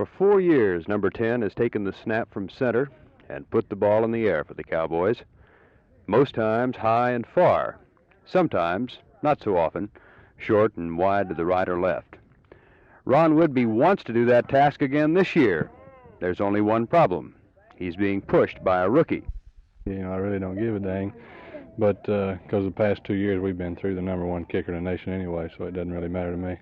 For 4 years, number 10 has taken the snap from center and put the ball in the air for the Cowboys. Most times high and far. Sometimes, not so often, short and wide to the right or left. Ron Widby wants to do that task again this year. There's only one problem. He's being pushed by a rookie. You know, I really don't give a dang, but because the past 2 years we've been through the number one kicker in the nation anyway, so it doesn't really matter to me.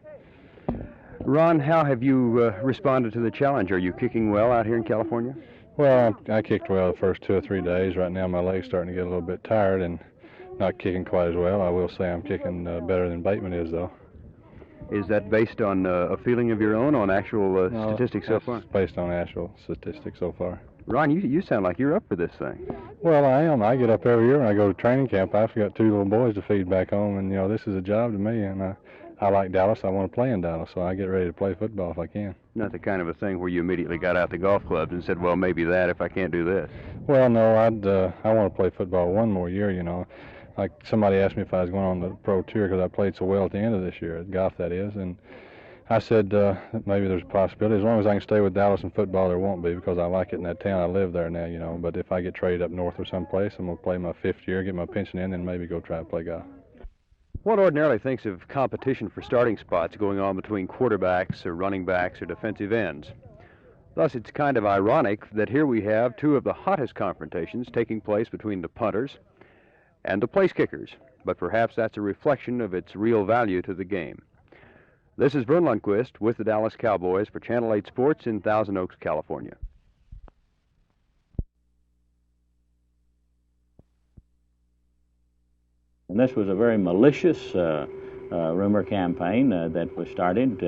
Ron, how have you responded to the challenge? Are you kicking well out here in California? Well, I kicked well the first 2 or 3 days. Right now my leg's starting to get a little bit tired and not kicking quite as well. I will say I'm kicking better than Bateman is, though. Is that based on a feeling of your own, on actual statistics so far? It's based on actual statistics so far. Ron, you sound like you're up for this thing. Well, I am. I get up every year when I go to training camp. I've got 2 little boys to feed back home, and, you know, this is a job to me, and I like Dallas. I want to play in Dallas, so I get ready to play football if I can. Not the kind of a thing where you immediately got out the golf clubs and said, well, maybe that if I can't do this. Well, no, I want to play football 1 more year, you know. Like somebody asked me if I was going on the pro tour because I played so well at the end of this year, at golf that is, and I said maybe there's a possibility. As long as I can stay with Dallas in football, there won't be, because I like it in that town. I live there now, you know. But if I get traded up north or someplace, I'm going to play my 5th year, get my pension in, and maybe go try to play golf. One ordinarily thinks of competition for starting spots going on between quarterbacks or running backs or defensive ends. Thus, it's kind of ironic that here we have 2 of the hottest confrontations taking place between the punters and the place kickers, but perhaps that's a reflection of its real value to the game. This is Verne Lundquist with the Dallas Cowboys for Channel 8 Sports in Thousand Oaks, California. And this was a very malicious rumor campaign that was started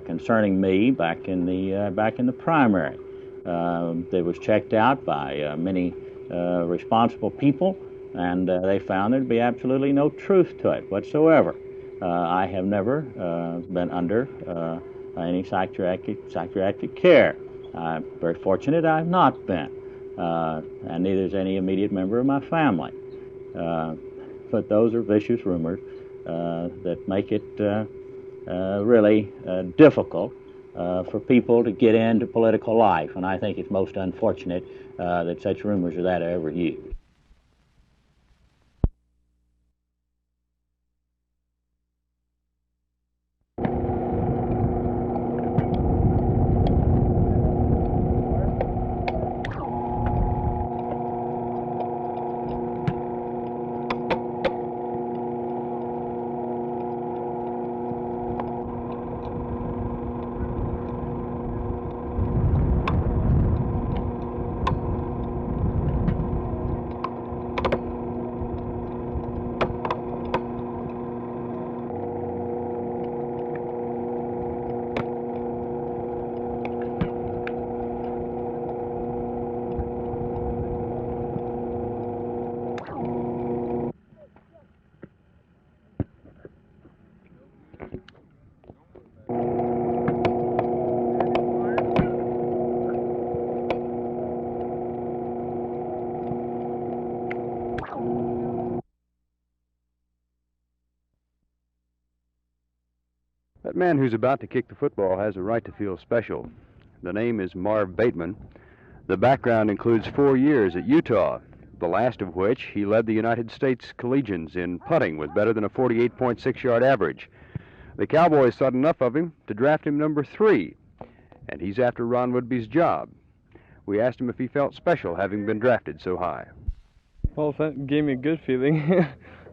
concerning me back in the primary. It was checked out by many responsible people, and they found there'd be absolutely no truth to it whatsoever. I have never been under any psychiatric care. I'm very fortunate I've not been, and neither is any immediate member of my family. But those are vicious rumors that make it really difficult for people to get into political life, and I think it's most unfortunate that such rumors are that are ever used. That man who's about to kick the football has a right to feel special. The name is Marv Bateman. The background includes 4 years at Utah, the last of which he led the United States Collegians in putting with better than a 48.6-yard average. The Cowboys thought enough of him to draft him number 3, and he's after Ron Widby's job. We asked him if he felt special having been drafted so high. Well, that gave me a good feeling.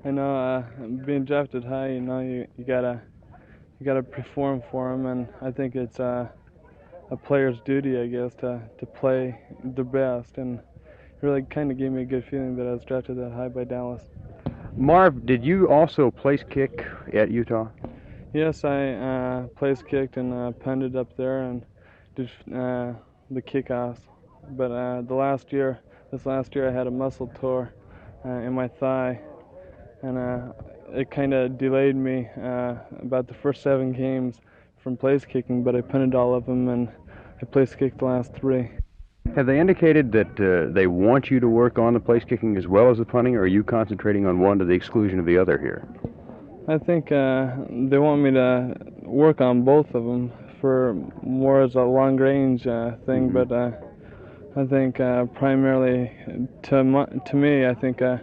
I know being drafted high, you know, you gotta perform for him, and I think it's a player's duty, I guess, to play the best, and it really kind of gave me a good feeling that I was drafted that high by Dallas. Marv, did you also place kick at Utah? Yes, I place kicked and punted up there and did the kickoffs, but this last year I had a muscle tore in my thigh, and it kind of delayed me about the first 7 games from place kicking, but I punted all of them, and I place kicked the last 3. Have they indicated that they want you to work on the place kicking as well as the punting, or are you concentrating on one to the exclusion of the other here? I think they want me to work on both of them for more as a long-range thing, but I think primarily to me, I think I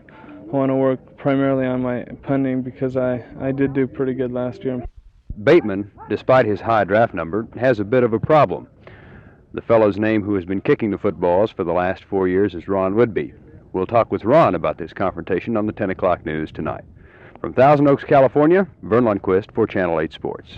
want to work primarily on my punting because I did do pretty good last year. Bateman, despite his high draft number, has a bit of a problem. The fellow's name who has been kicking the footballs for the last 4 years is Ron Widby. We'll talk with Ron about this confrontation on the 10 o'clock news tonight. From Thousand Oaks, California, Verne Lundquist for Channel 8 Sports.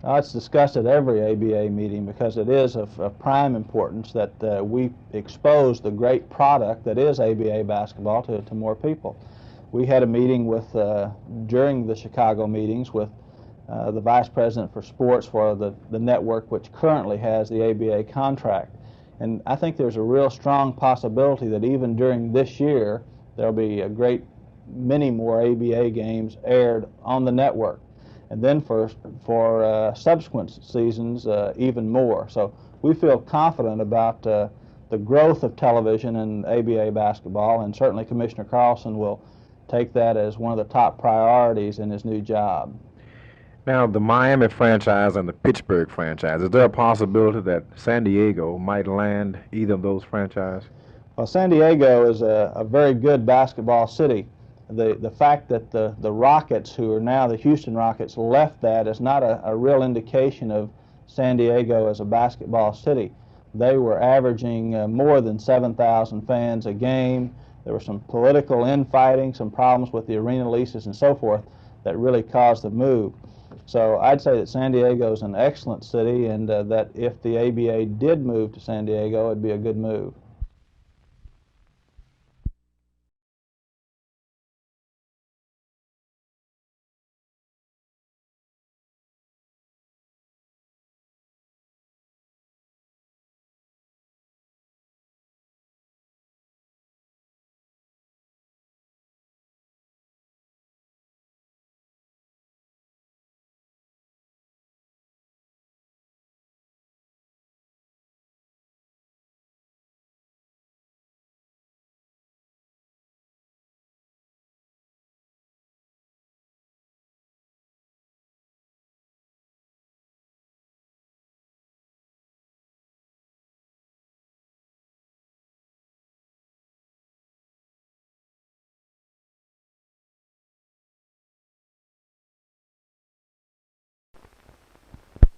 It's discussed at every ABA meeting because it is of prime importance that we expose the great product that is ABA basketball to more people. We had a meeting with, during the Chicago meetings with the Vice President for Sports for the network which currently has the ABA contract. And I think there's a real strong possibility that even during this year there'll be a great many more ABA games aired on the network. And then for subsequent seasons, even more. So we feel confident about the growth of television and ABA basketball, and certainly Commissioner Carlson will take that as one of the top priorities in his new job. Now, the Miami franchise and the Pittsburgh franchise, is there a possibility that San Diego might land either of those franchises? Well, San Diego is a very good basketball city. The fact that the Rockets, who are now the Houston Rockets, left that is not a real indication of San Diego as a basketball city. They were averaging more than 7,000 fans a game. There was some political infighting, some problems with the arena leases and so forth that really caused the move. So I'd say that San Diego is an excellent city, and that if the ABA did move to San Diego, it'd be a good move.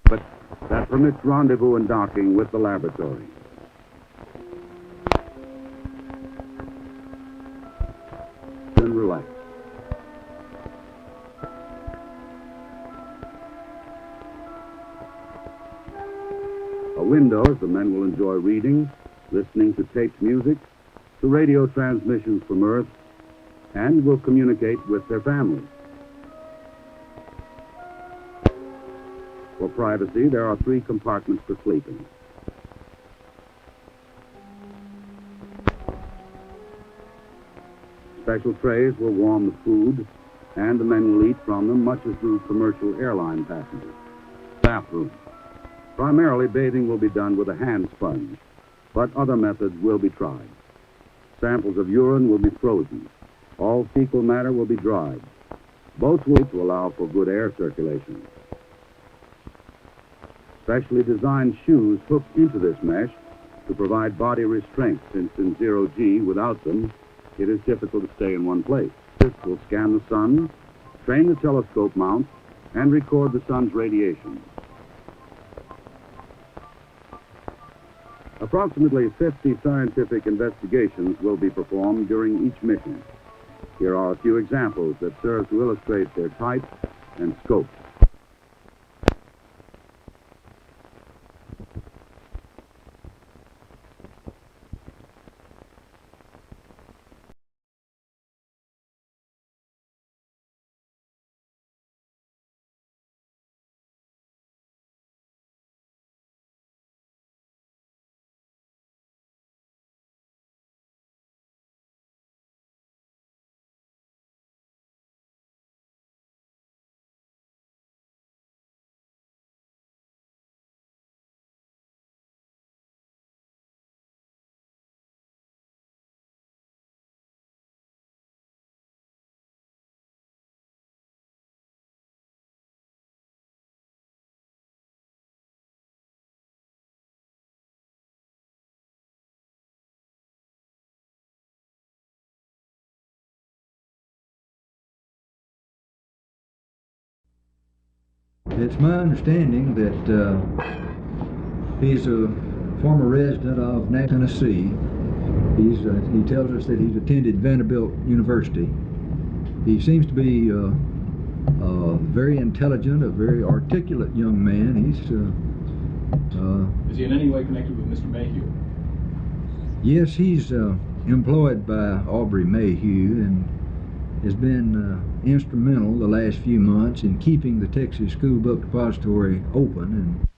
But that permits rendezvous and docking with the laboratory. Then relax. A window, the men will enjoy reading, listening to taped music, to radio transmissions from Earth, and will communicate with their families. For privacy, there are 3 compartments for sleeping. Special trays will warm the food, and the men will eat from them, much as do commercial airline passengers. Bathroom. Primarily, bathing will be done with a hand sponge. but other methods will be tried. Samples of urine will be frozen. All fecal matter will be dried. Both will allow for good air circulation. Specially designed shoes hooked into this mesh to provide body restraint, since in zero-G, without them, it is difficult to stay in one place. This will scan the sun, train the telescope mount, and record the sun's radiation. Approximately 50 scientific investigations will be performed during each mission. Here are a few examples that serve to illustrate their type and scope. It's my understanding that he's a former resident of Nashville, Tennessee. He tells us that he's attended Vanderbilt University. He seems to be very intelligent, a very articulate young man. Is he in any way connected with Mr. Mayhew? Yes, he's employed by Aubrey Mayhew and has been instrumental the last few months in keeping the Texas School Book Depository open.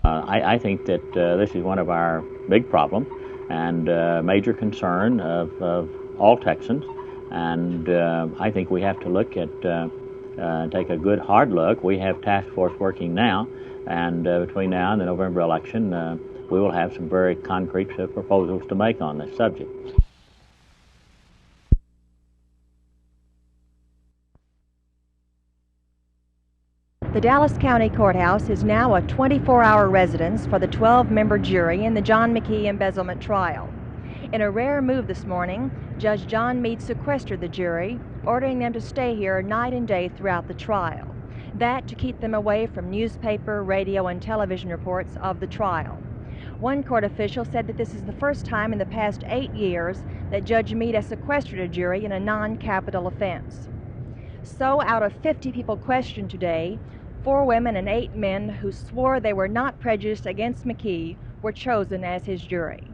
I think that this is one of our big problems and major concern of all Texans, and I think we have to look at, take a good hard look. We have task force working now, and between now and the November election, we will have some very concrete proposals to make on this subject. The Dallas County Courthouse is now a 24-hour residence for the 12-member jury in the John McKee embezzlement trial. In a rare move this morning, Judge John Meade sequestered the jury, ordering them to stay here night and day throughout the trial. That to keep them away from newspaper, radio, and television reports of the trial. One court official said that this is the first time in the past 8 years that Judge Meade has sequestered a jury in a non-capital offense. So out of 50 people questioned today, 4 women and 8 men who swore they were not prejudiced against McKee were chosen as his jury.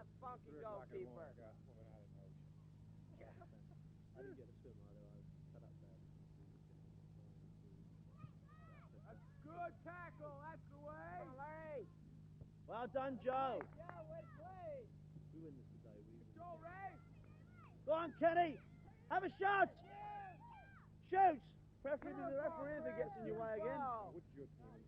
that funky goalkeeper. I didn't get a swim out there. I was cut up bad. That's good tackle. That's the way. Come on, Larry. Well done, Joe. Yeah, way to play. We win this today. Go, Ray. Go on, Kenny. Have a shot. Shoot. Preferably the referee if it gets in your way again. What's your team?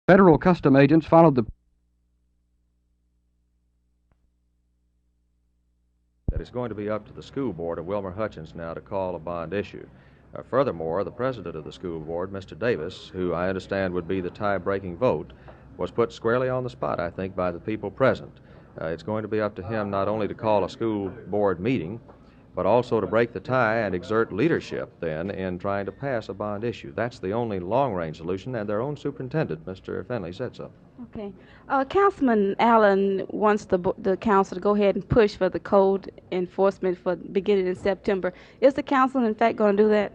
Federal custom agents followed the... That it's going to be up to the school board of Wilmer-Hutchins now to call a bond issue. Furthermore, the president of the school board, Mr. Davis, who I understand would be the tie-breaking vote, was put squarely on the spot, I think, by the people present. It's going to be up to him not only to call a school board meeting, but also to break the tie and exert leadership then in trying to pass a bond issue. That's the only long-range solution, and their own superintendent, Mr. Finley, said so. Okay. Councilman Allen wants the council to go ahead and push for the code enforcement for beginning in September. Is the council, in fact, going to do that?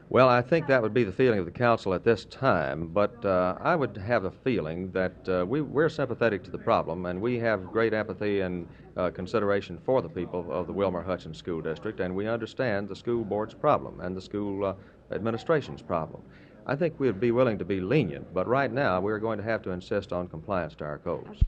Well, I think that would be the feeling of the council at this time, but I would have a feeling that we're sympathetic to the problem, and we have great empathy and consideration for the people of the Wilmer-Hutchins School District, and we understand the school board's problem and the school administration's problem. I think we'd be willing to be lenient, but right now we're going to have to insist on compliance to our codes.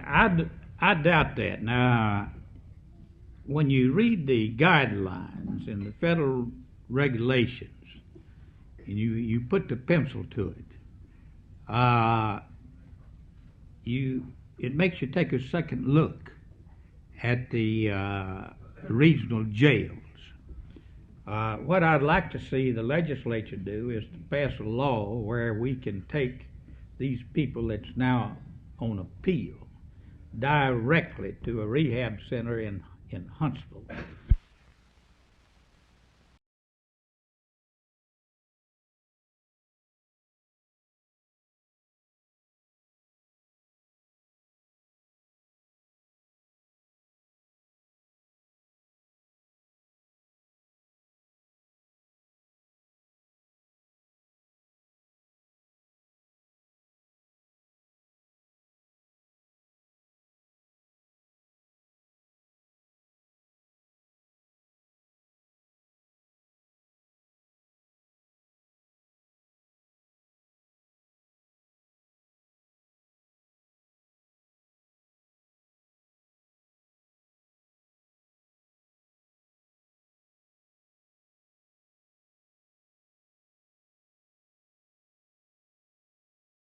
I doubt that. Now, when you read the guidelines and the federal regulations, and you put the pencil to it, it makes you take a second look at the regional jails. What I'd like to see the legislature do is to pass a law where we can take these people that's now on appeal directly to a rehab center in Huntsville.